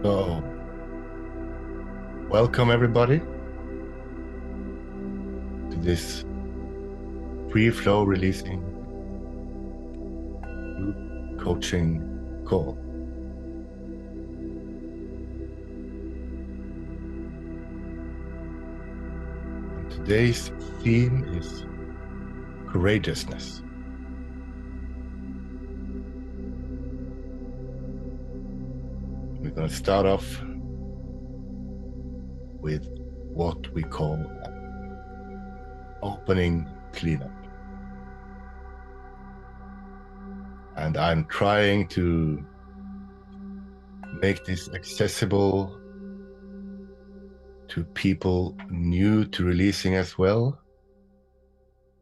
So, welcome everybody to this free flow releasing group coaching call. And today's theme is courageousness. We're going to start off with what we call opening cleanup. And I'm trying to make this accessible to people new to releasing as well.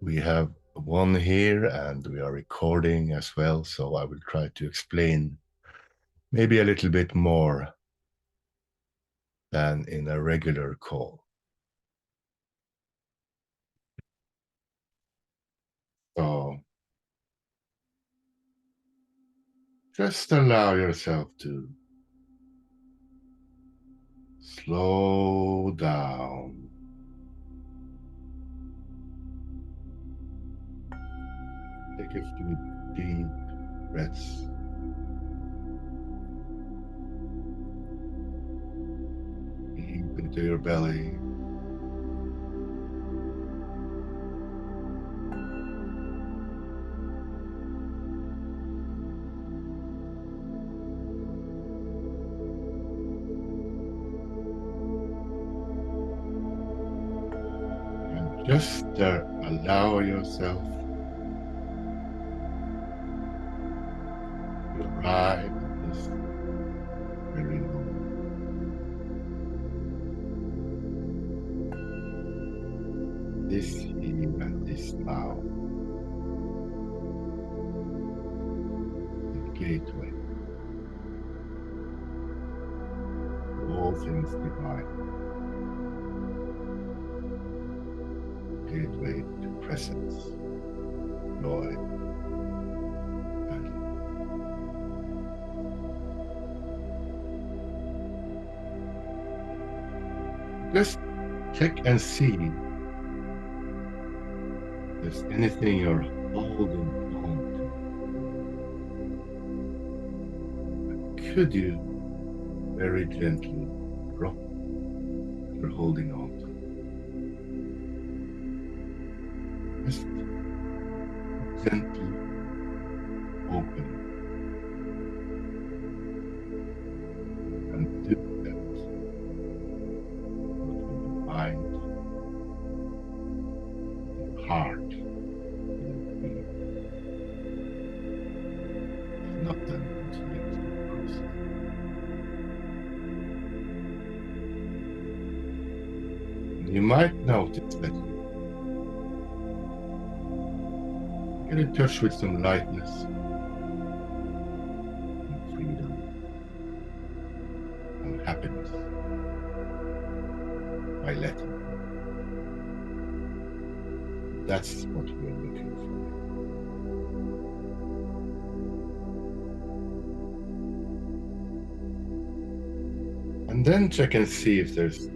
We have one here and we are recording as well, so I will try to explain maybe a little bit more than in a regular call. So just allow yourself to slow down. Take a few deep breaths. Deep into your belly. And just allow yourself to arrive at this very moment. This here and this now. The gateway. All things divine. Gateway to presence, joy, and just check and see if there's anything you're holding on to. Could you very gently drop what you're holding on to? Just gently open and do that with your mind, your heart, your being. It's not an intellectual process. You might notice that you get in touch with some lightness and freedom and happiness by letting go. That's what we're looking for. And then check and see if there's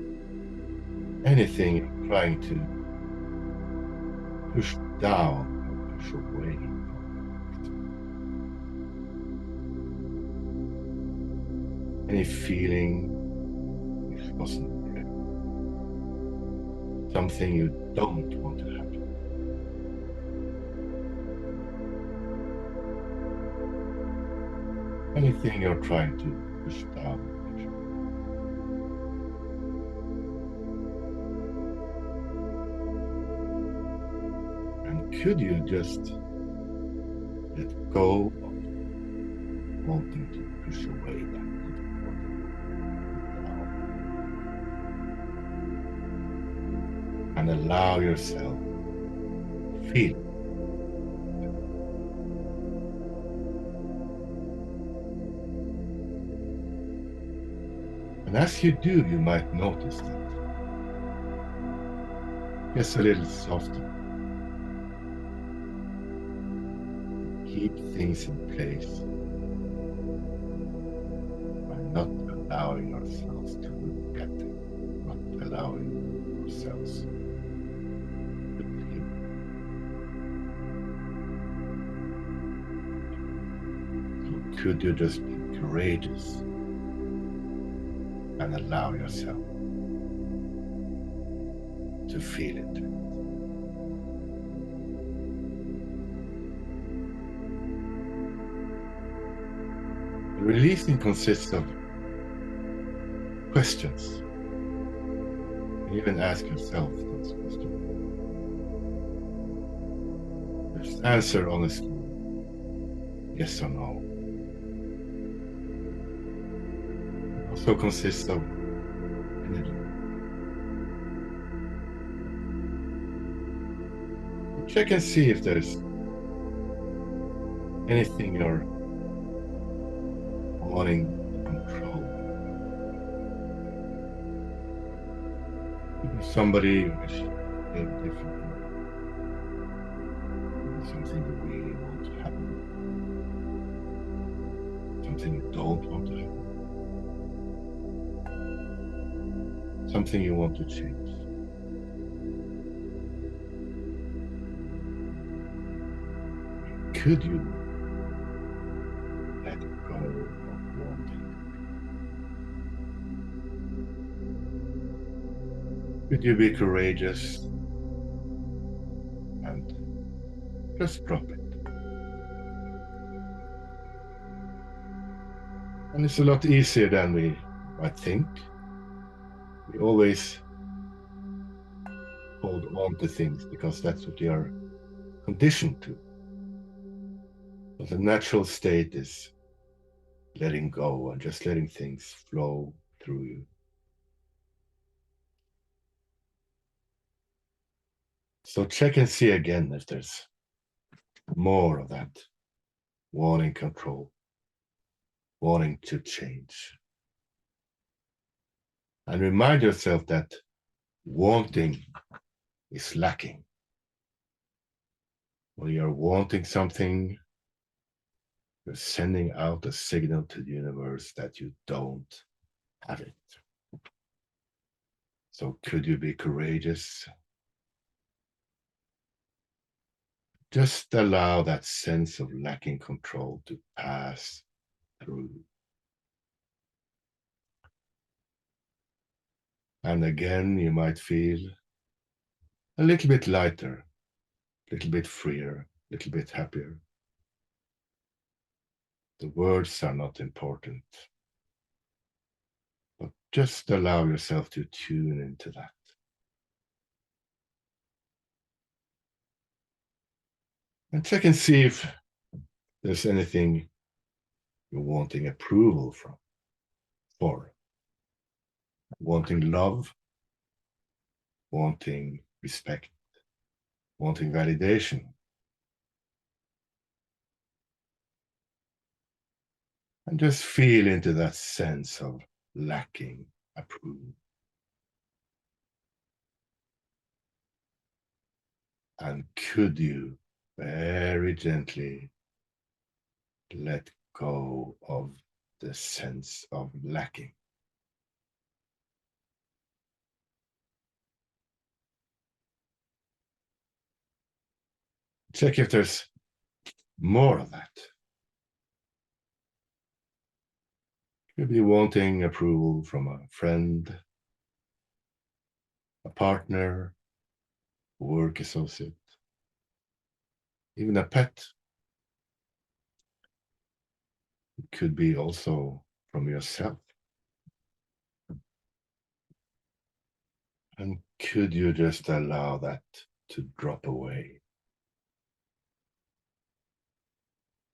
anything you're trying to push down or push away from. Any feeling which wasn't there. Something you don't want to happen. Anything you're trying to push down. Could you just let go of wanting to push away that good now, and allow yourself to feel it. And as you do, you might notice that it gets a little softer. Keep things in place by not allowing ourselves to look at them, not allowing ourselves to feel. So could you just be courageous and allow yourself to feel into it? The releasing consists of questions. You can even ask yourself those questions. Just answer honestly, yes or no. It also consists of energy. Check and see if there's anything you're wanting to control. Maybe somebody you wish behaved differently. Maybe something you really want to happen. Something you don't want to happen. Something you want to change. Could you let go of wanting control? Could you be courageous and just drop it? And it's a lot easier than we might think. We always hold on to things because that's what we are conditioned to. But the natural state is letting go and just letting things flow through you. So check and see again if there's more of that wanting control, wanting to change. And remind yourself that wanting is lacking. When you're wanting something, you're sending out a signal to the universe that you don't have it. So could you be courageous? Just allow that sense of lacking control to pass through. And again, you might feel a little bit lighter, a little bit freer, a little bit happier. The words are not important, but just allow yourself to tune into that. And check and see if there's anything you're wanting approval from, for. Wanting love, wanting respect, wanting validation. And just feel into that sense of lacking approval. And could you very gently let go of the sense of lacking? Check if there's more of that. Could be wanting approval from a friend, a partner, a work associate, even a pet. It could be also from yourself. And could you just allow that to drop away?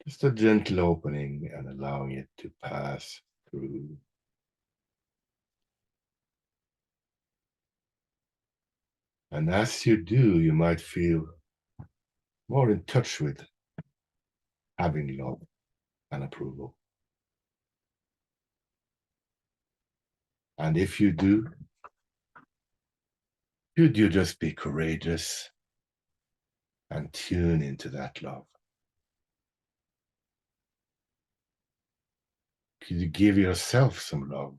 Just a gentle opening and allowing it to pass through. And as you do, you might feel more in touch with having love and approval. And if you do, could you just be courageous and tune into that love? Could you give yourself some love?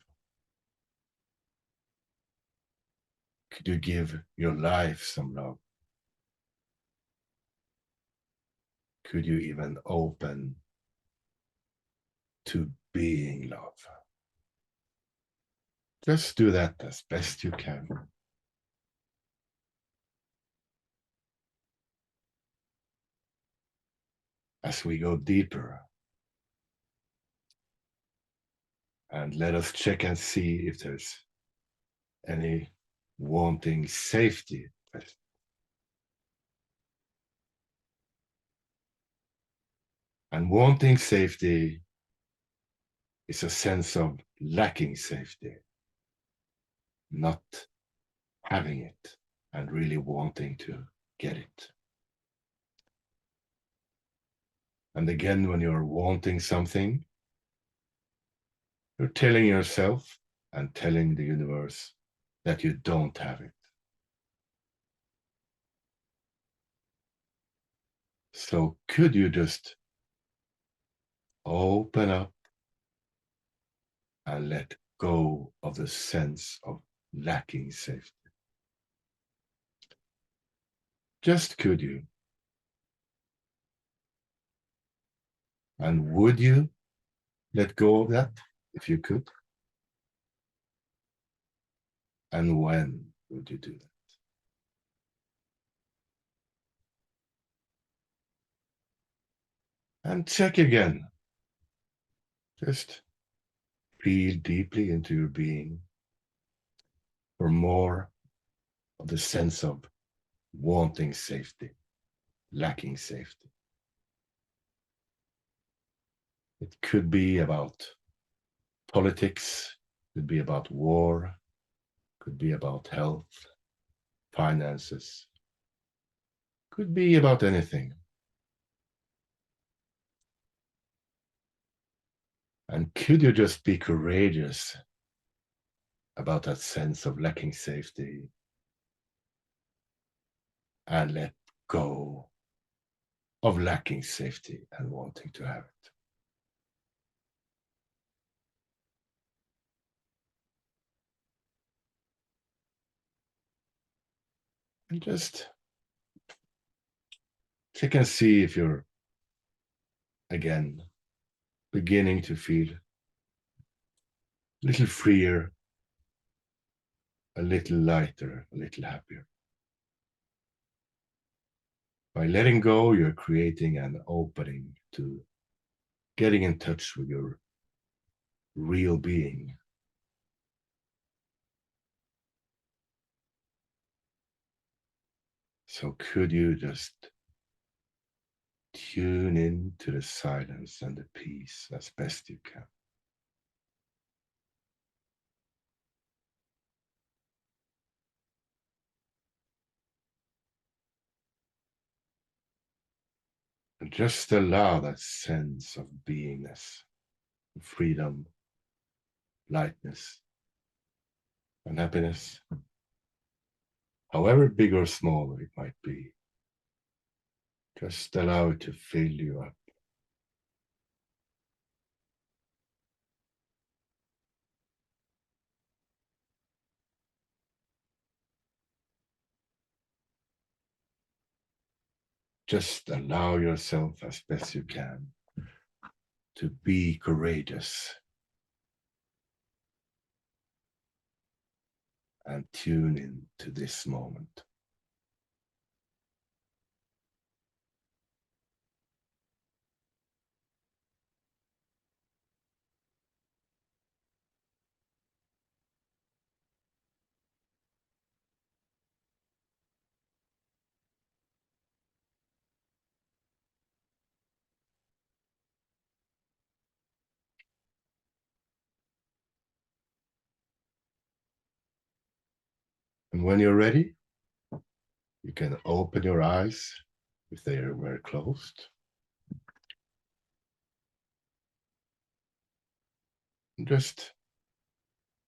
Could you give your life some love? Could you even open to being love? Just do that as best you can. As we go deeper, and let us check and see if there's any wanting safety. And wanting safety is a sense of lacking safety, not having it and really wanting to get it. And again, when you're wanting something, you're telling yourself and telling the universe that you don't have it. So could you just open up and let go of the sense of lacking safety? Just could you? And would you let go of that if you could? And when would you do that? And check again. Just feel deeply into your being for more of the sense of wanting safety, lacking safety. It could be about politics, could be about war, could be about health, finances, could be about anything. And could you just be courageous about that sense of lacking safety and let go of lacking safety and wanting to have it? And just check and see if you're, again, beginning to feel a little freer, a little lighter, a little happier. By letting go, you're creating an opening to getting in touch with your real being. So could you just tune in to the silence and the peace as best you can? And just allow that sense of beingness, freedom, lightness, and happiness, however big or small it might be, just allow it to fill you up. Just allow yourself as best you can to be courageous and tune in to this moment. And when you're ready, you can open your eyes if they were closed. And just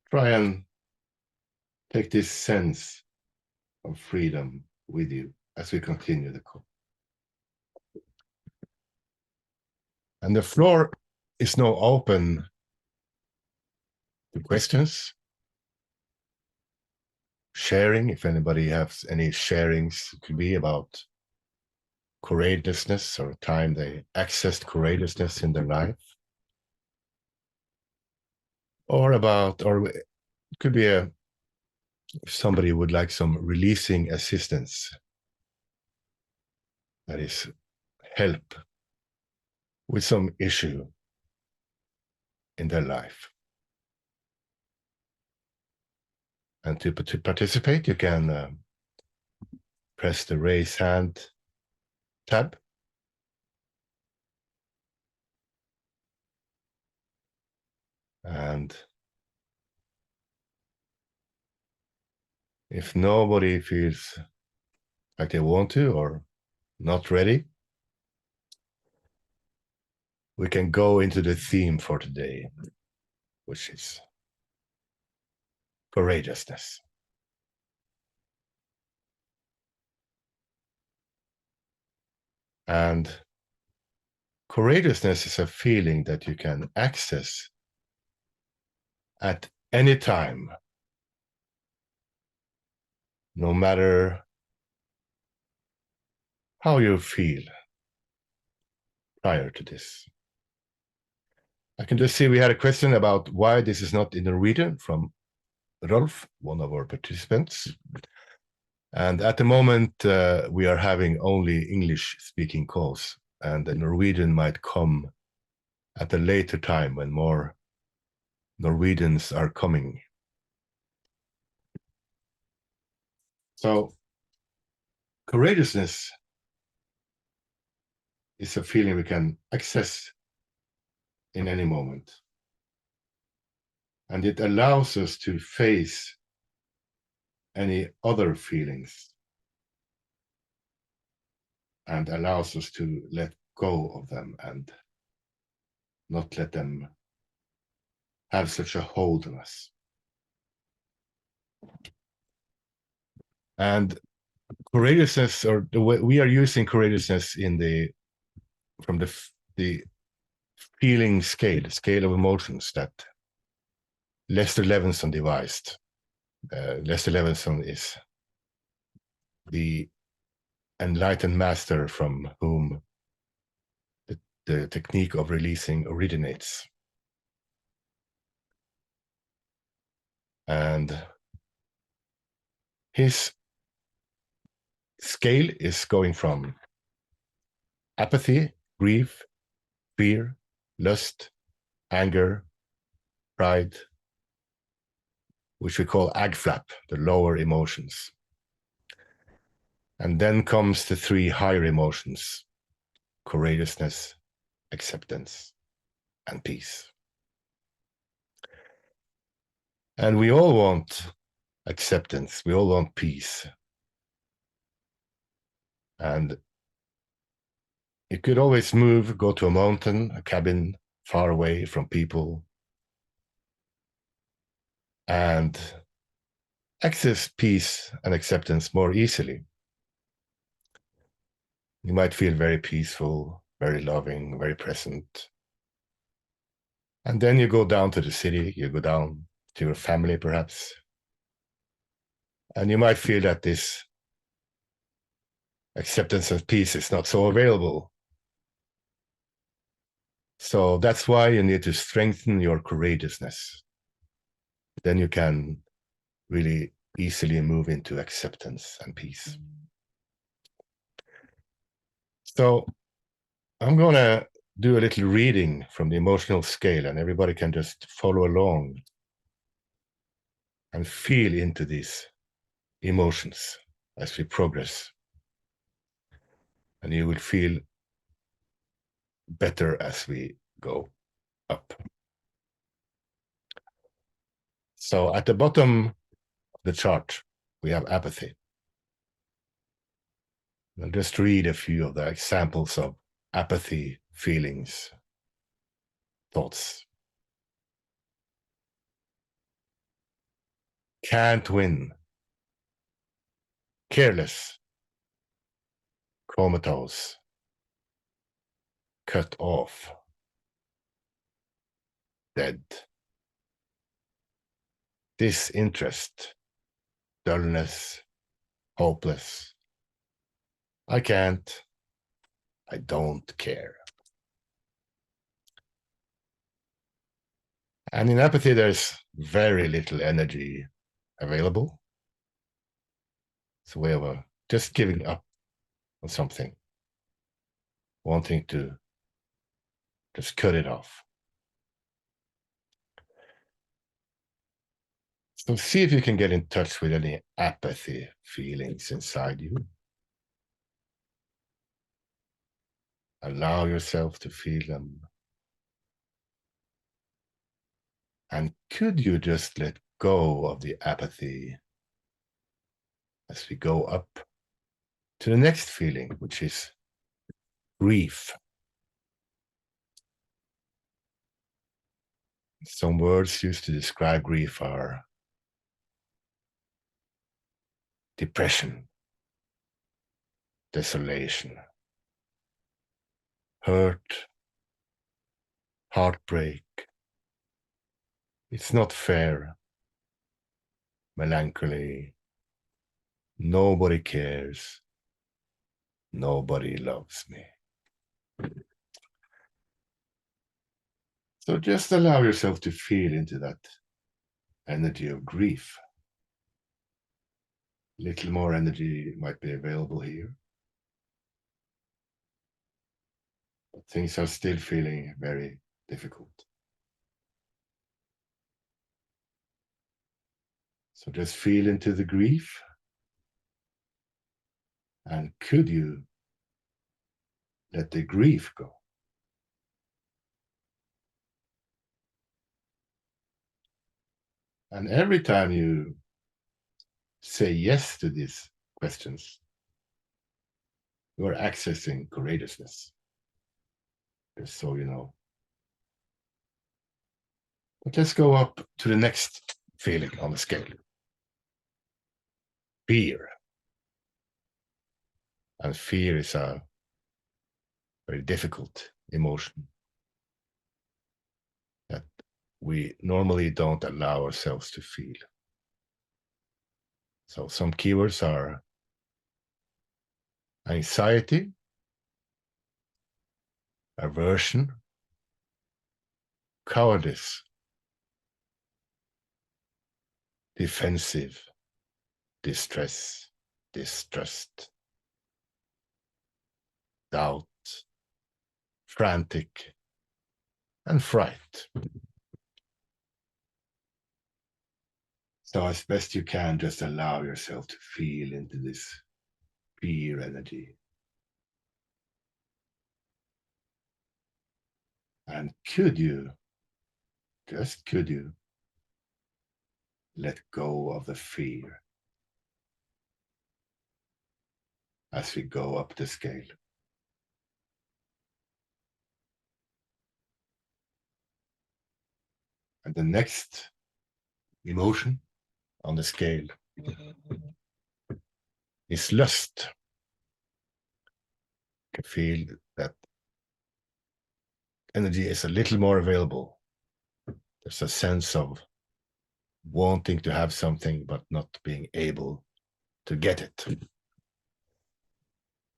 try and take this sense of freedom with you as we continue the call. And the floor is now open to questions, sharing, if anybody has any sharings, it could be about courageousness or a time they accessed courageousness in their life. Or it could be if somebody would like some releasing assistance, that is, help with some issue in their life. And to participate, you can press the raise hand tab. And if nobody feels like they want to or not ready, we can go into the theme for today, which is courageousness. And courageousness is a feeling that you can access at any time, no matter how you feel prior to this. I can just see we had a question about why this is not in Norwegian from Rolf, one of our participants. And at the moment, we are having only English-speaking calls, and the Norwegian might come at a later time when more Norwegians are coming. So, courageousness is a feeling we can access in any moment. And it allows us to face any other feelings and allows us to let go of them and not let them have such a hold on us. And courageousness, or the way we are using courageousness from the feeling scale of emotions that Lester Levinson devised. Lester Levinson is the enlightened master from whom the technique of releasing originates. And his scale is going from apathy, grief, fear, lust, anger, pride, which we call agflap, the lower emotions. And then comes the three higher emotions: courageousness, acceptance, and peace. And we all want acceptance, we all want peace. And you could always go to a mountain, a cabin far away from people, and access peace and acceptance more easily. You might feel very peaceful, very loving, very present. And then you go down to the city, you go down to your family perhaps, and you might feel that this acceptance and peace is not so available. So that's why you need to strengthen your courageousness. Then you can really easily move into acceptance and peace. So I'm going to do a little reading from the emotional scale, and everybody can just follow along and feel into these emotions as we progress. And you will feel better as we go up. So at the bottom of the chart, we have apathy. I'll just read a few of the examples of apathy feelings, thoughts. Can't win. Careless. Comatose. Cut off. Dead. disinterest, dullness, hopeless. I can't. I don't care. And in apathy, there's very little energy available. It's a way of just giving up on something, wanting to just cut it off. So see if you can get in touch with any apathy feelings inside you. Allow yourself to feel them. And could you just let go of the apathy as we go up to the next feeling, which is grief. Some words used to describe grief are depression, desolation, hurt, heartbreak. It's not fair, melancholy. Nobody cares. Nobody loves me. So just allow yourself to feel into that energy of grief. Little more energy might be available here. But things are still feeling very difficult. So just feel into the grief. And could you let the grief go? And every time you say yes to these questions, you are accessing courageousness. Just so you know. But let's go up to the next feeling on the scale. Fear. And fear is a very difficult emotion that we normally don't allow ourselves to feel. So some keywords are anxiety, aversion, cowardice, defensive, distress, distrust, doubt, frantic, and fright. So as best you can, just allow yourself to feel into this fear energy. And could you, just could you, let go of the fear as we go up the scale? And the next emotion on the scale is lust. You can feel that energy is a little more available. There's a sense of wanting to have something but not being able to get it.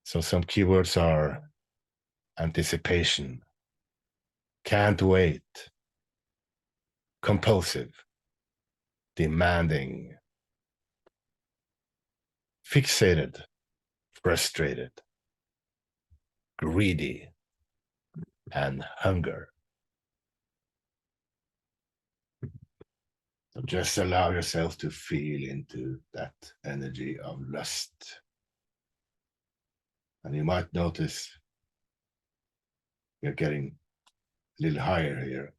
So some keywords are anticipation, can't wait, compulsive, demanding, fixated, frustrated, greedy, and hunger. So just allow yourself to feel into that energy of lust. And you might notice you're getting a little higher here.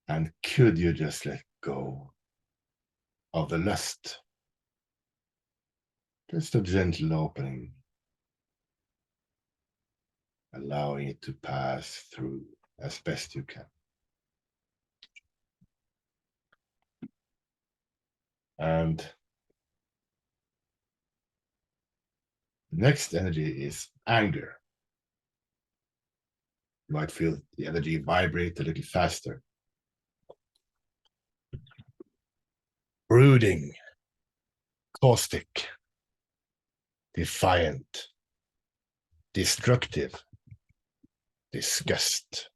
And could you just let go of the lust? Just a gentle opening, allowing it to pass through as best you can. And the next energy is anger. You might feel the energy vibrate a little faster. brooding, caustic, defiant, destructive, disgust,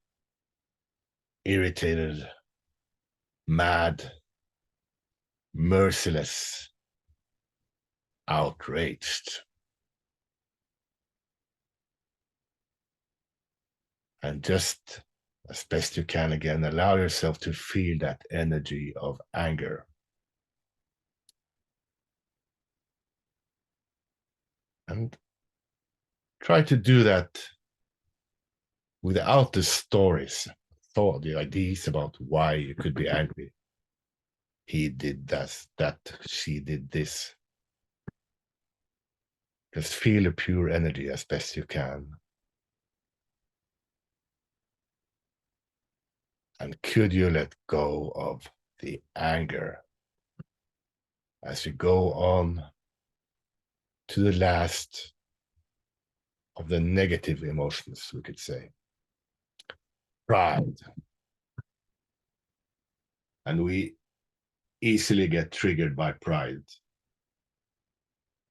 irritated, mad, merciless, outraged. And just as best you can again, allow yourself to feel that energy of anger. And try to do that without the stories, the ideas about why you could be angry. He did that, she did this. Just feel the pure energy as best you can. And could you let go of the anger as you go on to the last of the negative emotions, we could say. Pride. And we easily get triggered by pride.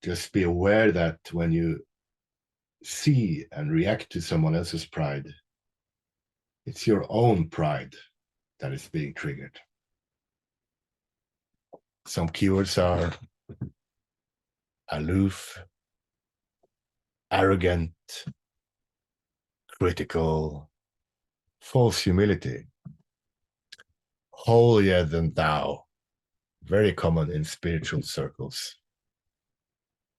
Just be aware that when you see and react to someone else's pride, it's your own pride that is being triggered. Some keywords are aloof, arrogant, critical, false humility, holier than thou, very common in spiritual circles,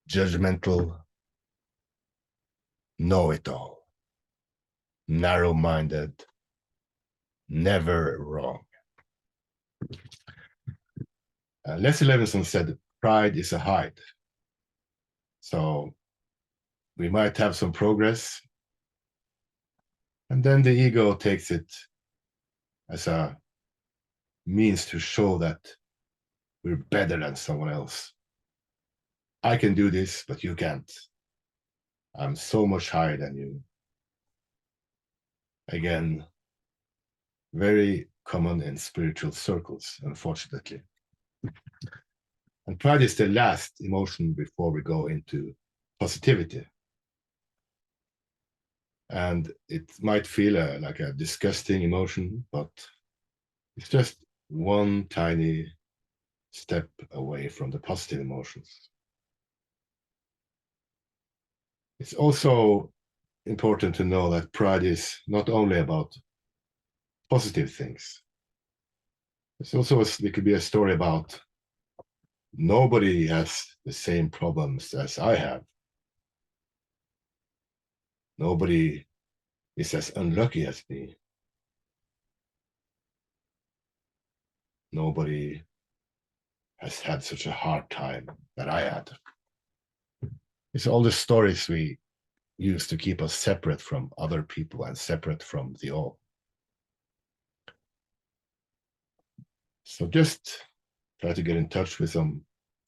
judgmental, know-it-all, narrow-minded, never wrong. Les Levinson said, pride is a hide. So we might have some progress, and then the ego takes it as a means to show that we're better than someone else. I can do this, but you can't. I'm so much higher than you. Again, very common in spiritual circles, unfortunately. And pride is the last emotion before we go into positivity. And it might feel like a disgusting emotion, but it's just one tiny step away from the positive emotions. It's also important to know that pride is not only about positive things. It's also, it could be a story about nobody has the same problems as I have. Nobody is as unlucky as me. Nobody has had such a hard time that I had. It's all the stories we use to keep us separate from other people and separate from the all. So just try to get in touch with some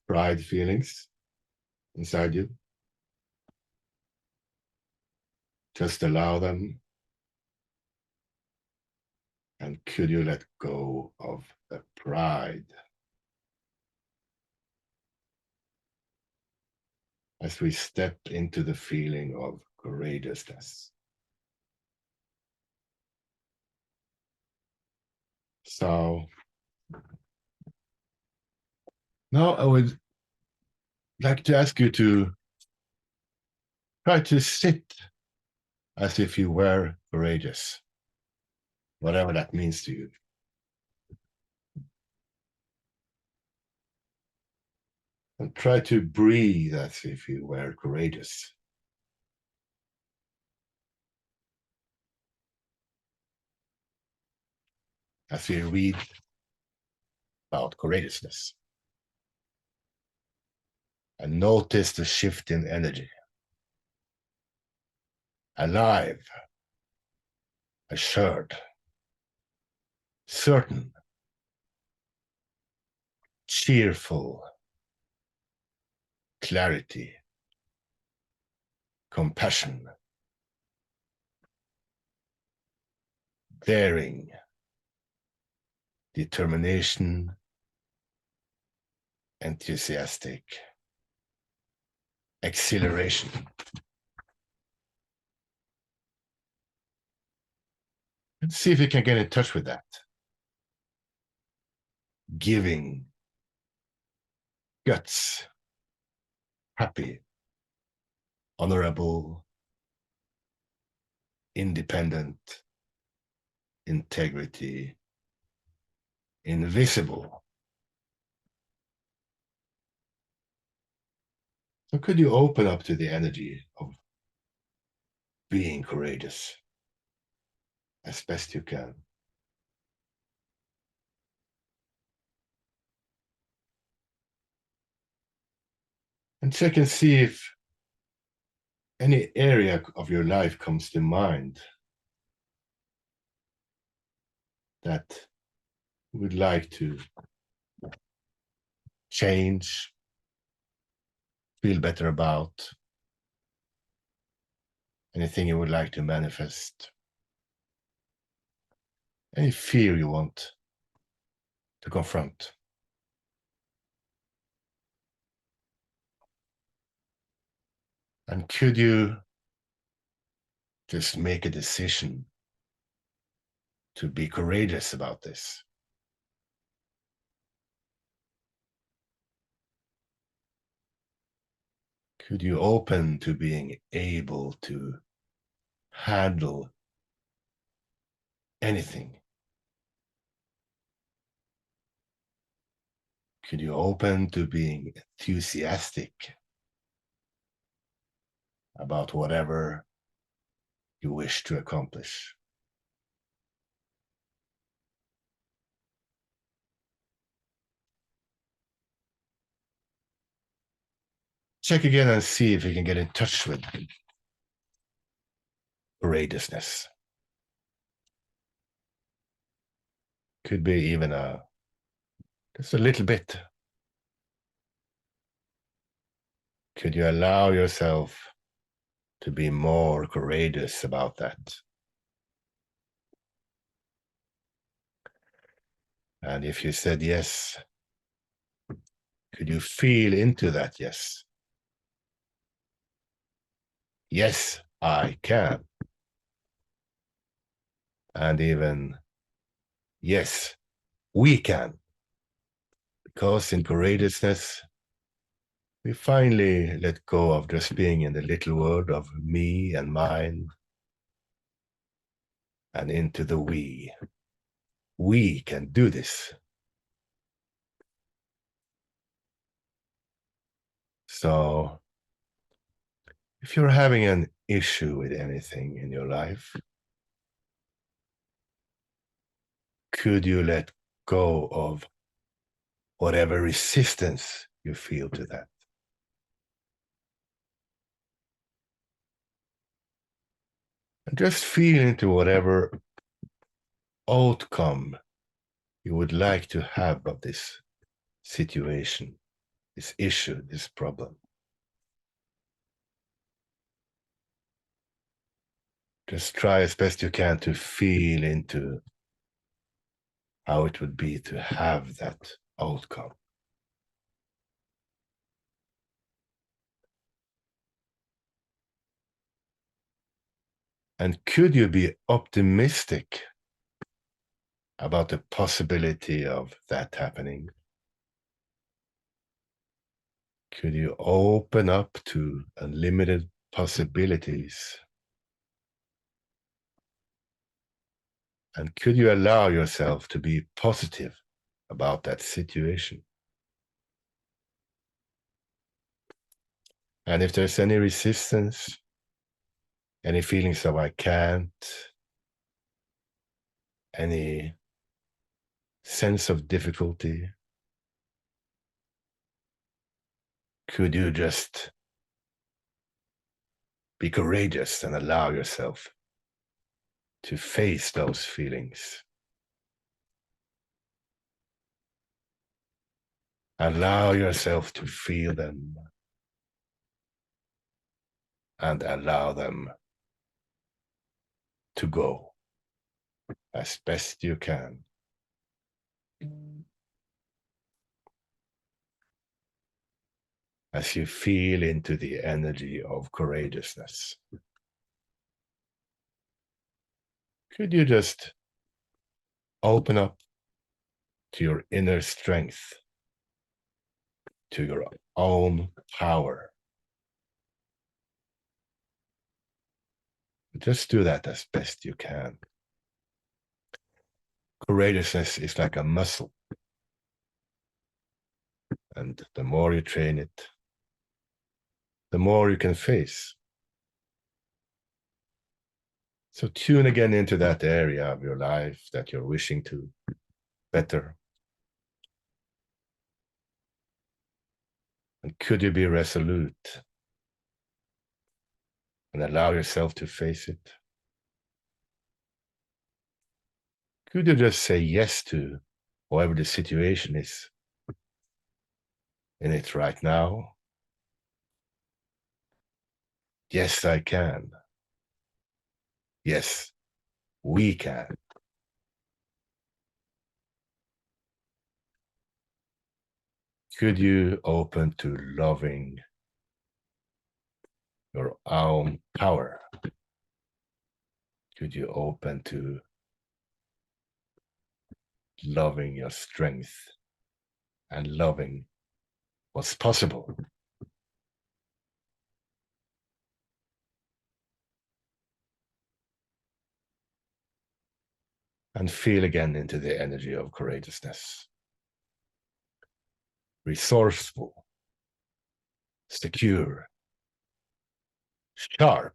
pride feelings inside you. Just allow them. And could you let go of the pride? As we step into the feeling of courageousness. So now I would like to ask you to try to sit as if you were courageous, whatever that means to you. And try to breathe as if you were courageous. As we read about courageousness. And notice the shift in energy. Alive, assured, certain, cheerful, clarity, compassion, daring, determination, enthusiastic, exhilaration. And see if you can get in touch with that. Giving, guts, happy, honorable, independent, integrity, invisible. So could you open up to the energy of being courageous as best you can? And check and see if any area of your life comes to mind that you would like to change, feel better about, anything you would like to manifest, any fear you want to confront. And could you just make a decision to be courageous about this? Could you open to being able to handle anything? Could you open to being enthusiastic about whatever you wish to accomplish? Check again and see if you can get in touch with courageousness. Could be even just a little bit. Could you allow yourself to be more courageous about that? And if you said yes, could you feel into that yes? Yes, I can. And even yes, we can. Because in courageousness, we finally let go of just being in the little world of me and mine and into the we. We can do this. So if you're having an issue with anything in your life, could you let go of whatever resistance you feel to that? And just feel into whatever outcome you would like to have of this situation, this issue, this problem. Just try as best you can to feel into how it would be to have that outcome. And could you be optimistic about the possibility of that happening? Could you open up to unlimited possibilities? And could you allow yourself to be positive about that situation? And if there's any resistance, any feelings of I can't, any sense of difficulty, could you just be courageous and allow yourself to face those feelings? Allow yourself to feel them and allow them to go as best you can. as you feel into the energy of courageousness. Could you just open up to your inner strength, to your own power? Just do that as best you can. Courageousness is like a muscle, and the more you train it, the more you can face. So tune again into that area of your life that you're wishing to better. And could you be resolute and allow yourself to face it? Could you just say yes to whatever the situation is in it right now? Yes, I can. Yes, we can. Could you open to loving your own power? Could you open to loving your strength and loving what's possible? And feel again into the energy of courageousness. Resourceful, secure, sharp,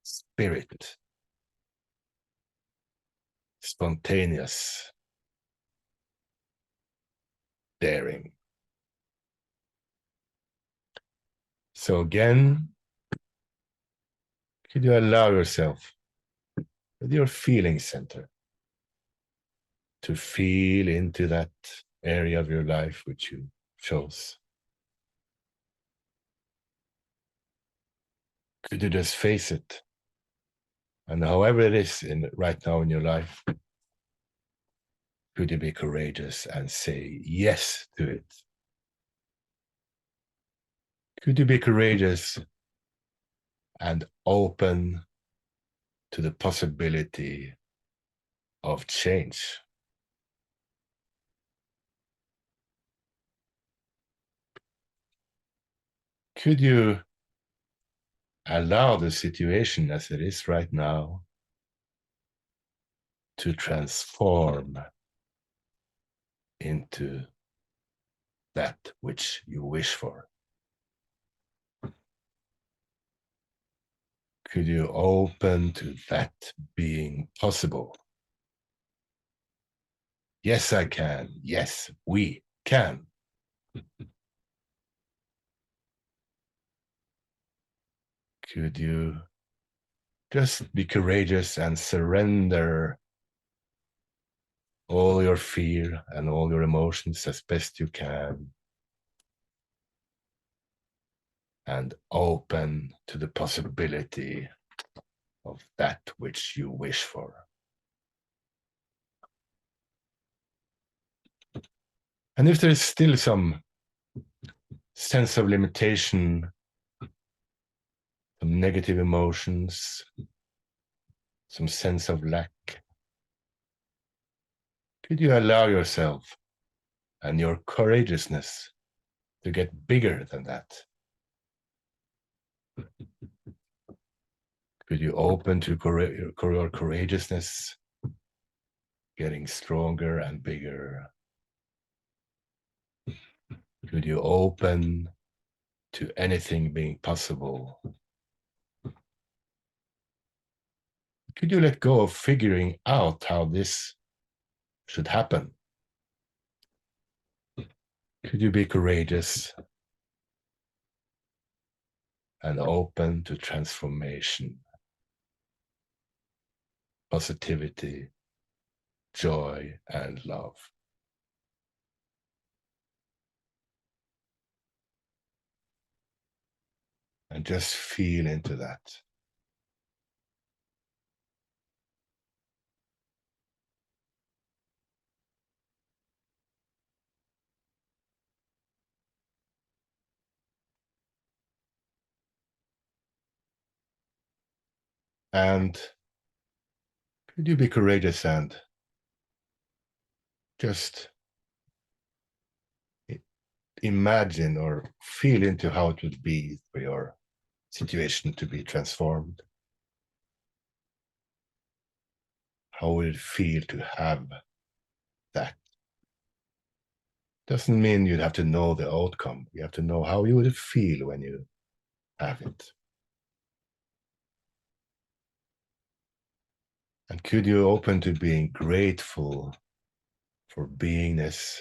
spirit, spontaneous, daring. So again, could you allow yourself with your feeling center to feel into that area of your life which you chose? Could you just face it? And however it is right now in your life, could you be courageous and say yes to it? Could you be courageous and open to the possibility of change? Could you allow the situation as it is right now to transform into that which you wish for? Could you open to that being possible? Yes, I can. Yes, we can. Could you just be courageous and surrender all your fear and all your emotions as best you can, and open to the possibility of that which you wish for? And if there's still some sense of limitation, some negative emotions, some sense of lack, could you allow yourself and your courageousness to get bigger than that? Could you open to your courageousness getting stronger and bigger? Could you open to anything being possible? Could you let go of figuring out how this should happen? Could you be courageous and open to transformation, positivity, joy, and love? And just feel into that. And could you be courageous and just imagine or feel into how it would be for your situation to be transformed? How would it feel to have that? Doesn't mean you'd have to know the outcome. You have to know how you would feel when you have it. And could you open to being grateful for beingness,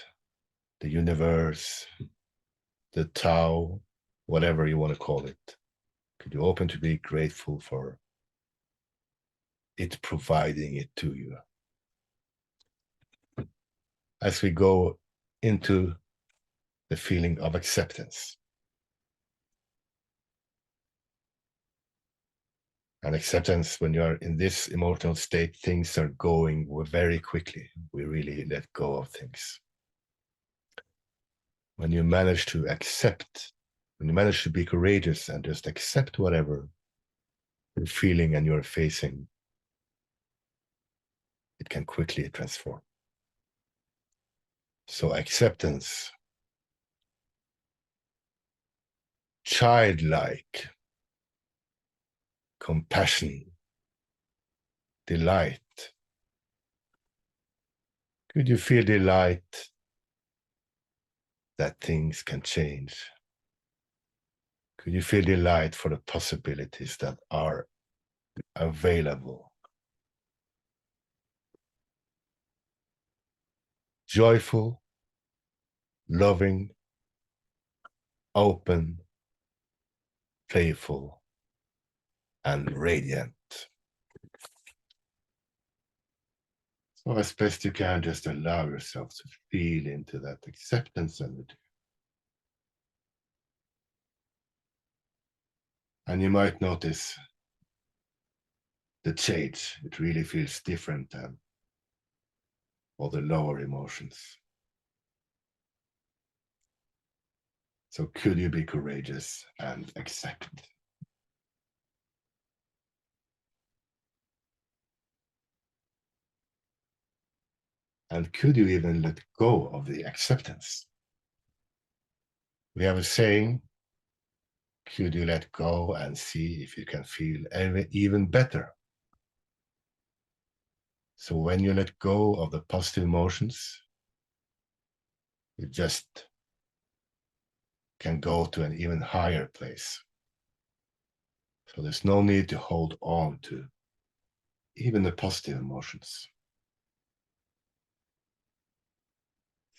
the universe, the Tao, whatever you want to call it? Could you open to be grateful for it providing it to you? As we go into the feeling of acceptance. And acceptance, when you're in this emotional state, things are going very quickly. We really let go of things. When you manage to accept, when you manage to be courageous and just accept whatever you're feeling and you're facing, it can quickly transform. So acceptance, childlike, compassion, delight. Could you feel delight that things can change? Could you feel delight for the possibilities that are available? Joyful, loving, open, playful, and radiant. So as best you can, just allow yourself to feel into that acceptance energy. And you might notice the change. It really feels different than all the lower emotions. So could you be courageous and accept? And could you even let go of the acceptance? We have a saying, could you let go and see if you can feel even better? So when you let go of the positive emotions, you just can go to an even higher place. So there's no need to hold on to even the positive emotions.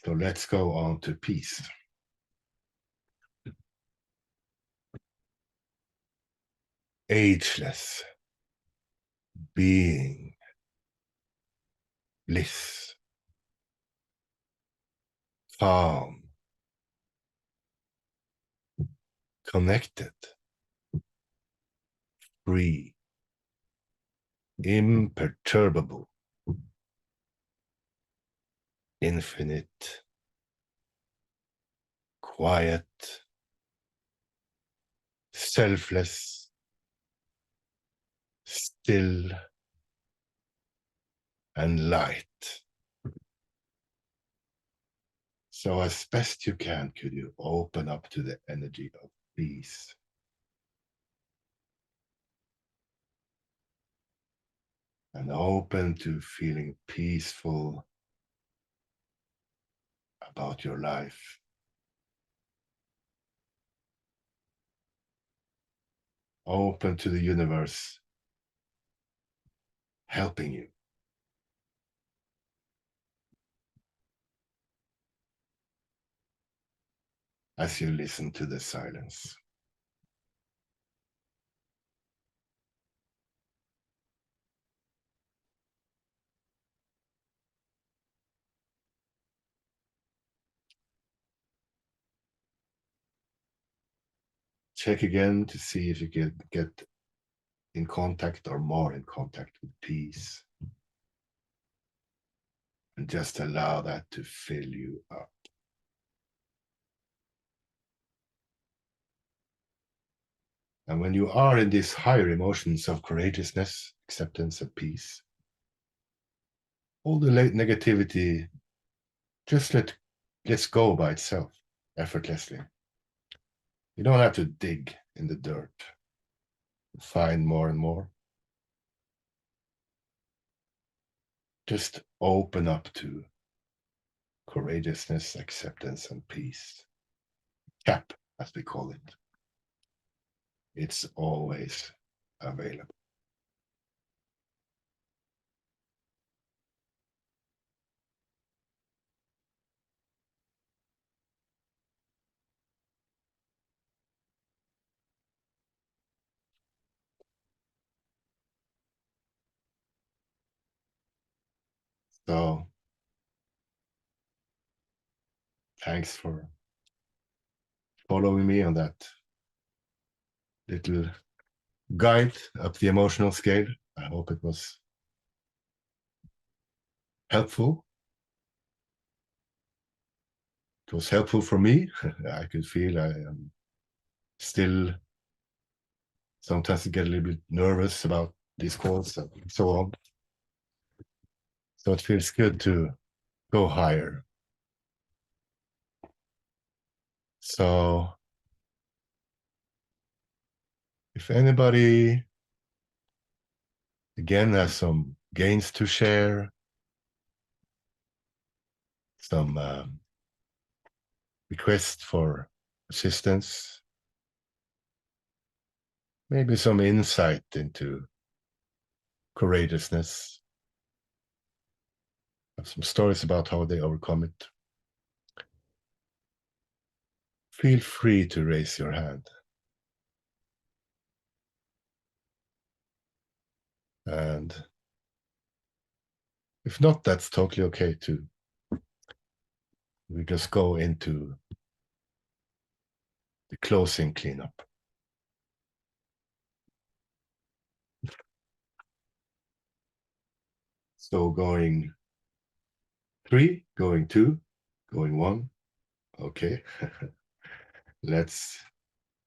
So let's go on to peace. Ageless being, bliss, calm, connected, free, imperturbable, infinite, quiet, selfless, still, and light. So as best you can, could you open up to the energy of peace? And open to feeling peaceful about your life. Open to the universe helping you. As you listen to the silence. Check again to see if you can get in contact or more in contact with peace. And just allow that to fill you up. And when you are in these higher emotions of courageousness, acceptance, and peace, all the late negativity just let's go by itself effortlessly. You don't have to dig in the dirt, find more and more. Just open up to courageousness, acceptance, and peace. CAP, as we call it. It's always available. So thanks for following me on that little guide up the emotional scale. I hope it was helpful. It was helpful for me. I could feel I am still sometimes get a little bit nervous about these calls and so on. So it feels good to go higher. So if anybody again has some gains to share, some requests for assistance, maybe some insight into courageousness, have some stories about how they overcome it, feel free to raise your hand. And if not, that's totally okay too. We just go into the closing cleanup. So going 3, going 2, going 1. Okay. Let's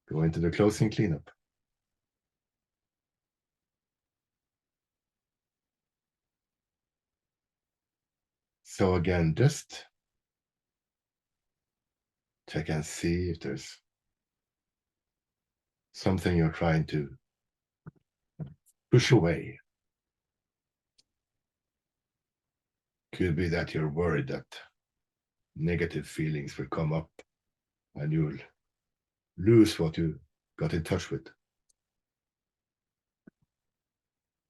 go into the closing cleanup. So again, just check and see if there's something you're trying to push away. Could be that you're worried that negative feelings will come up and you'll lose what you got in touch with.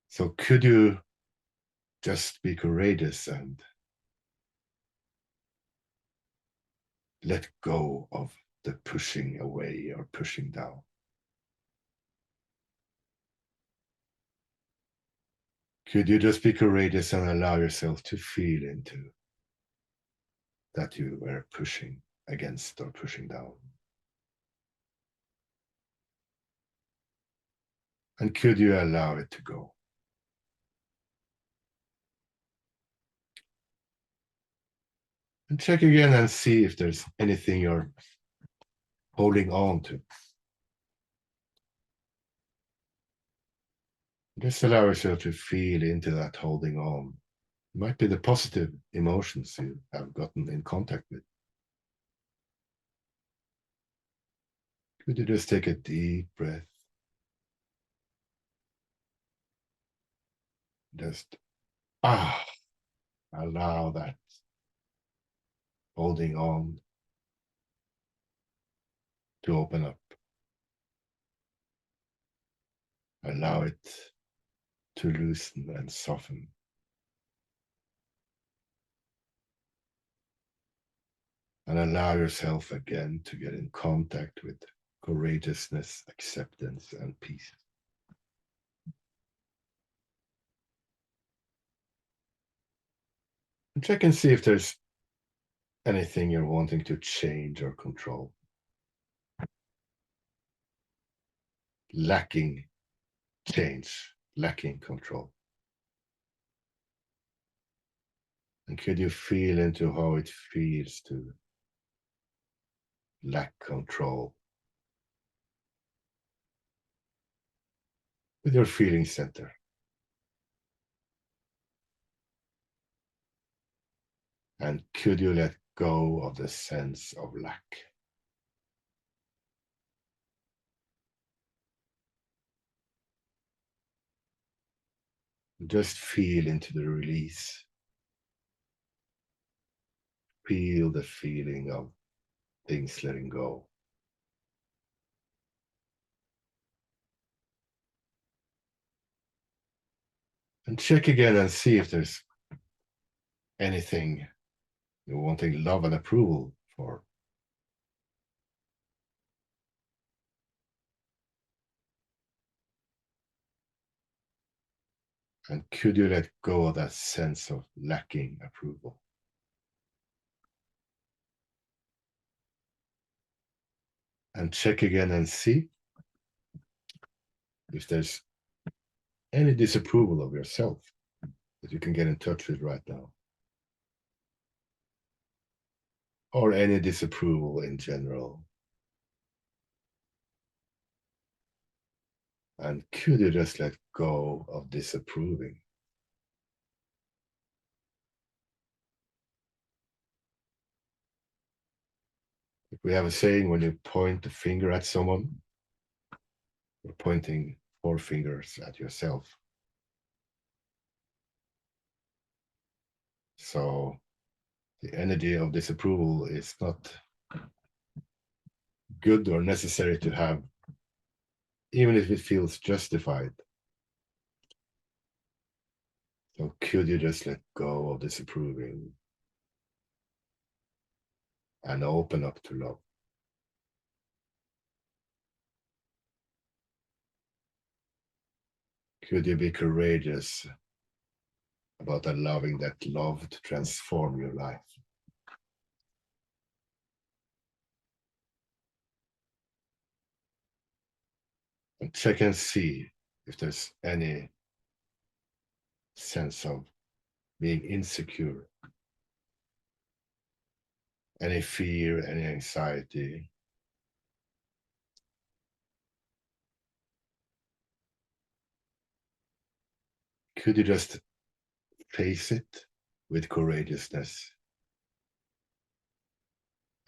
So could you just be courageous and let go of the pushing away or pushing down? Could you just be courageous and allow yourself to feel into that you were pushing against or pushing down? And could you allow it to go? And check again and see if there's anything you're holding on to. Just allow yourself to feel into that holding on. It might be the positive emotions you have gotten in contact with. Could you just take a deep breath? Just allow that holding on to open up. Allow it to loosen and soften. And allow yourself again to get in contact with courageousness, acceptance, and peace. And check and see if there's anything you're wanting to change or control. Lacking change, lacking control. And could you feel into how it feels to lack control? with your feeling center. And could you let go of the sense of lack? Just feel into the release. Feel the feeling of things letting go. And check again and see if there's anything you're wanting love and approval for. And could you let go of that sense of lacking approval? And check again and see if there's any disapproval of yourself that you can get in touch with right now. Or any disapproval in general. And could you just let go of disapproving? We have a saying, when you point the finger at someone, you're pointing 4 fingers at yourself. So the energy of disapproval is not good or necessary to have, even if it feels justified. So could you just let go of disapproving and open up to love? Could you be courageous about allowing that love to transform your life? And check and see if there's any sense of being insecure, any fear, any anxiety. Could you just face it with courageousness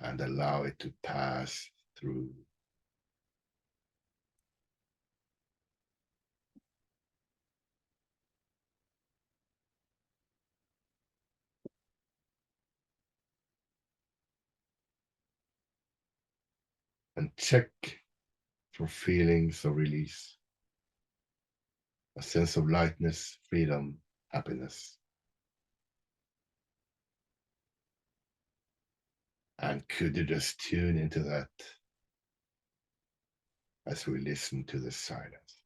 and allow it to pass through? And check for feelings of release, a sense of lightness, freedom, happiness. And could you just tune into that as we listen to the silence?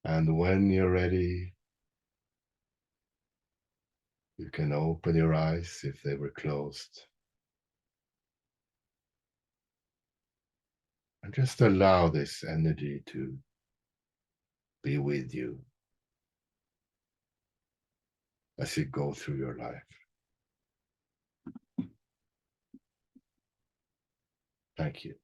And when you're ready, you can open your eyes if they were closed. And just allow this energy to be with you as you go through your life. Thank you.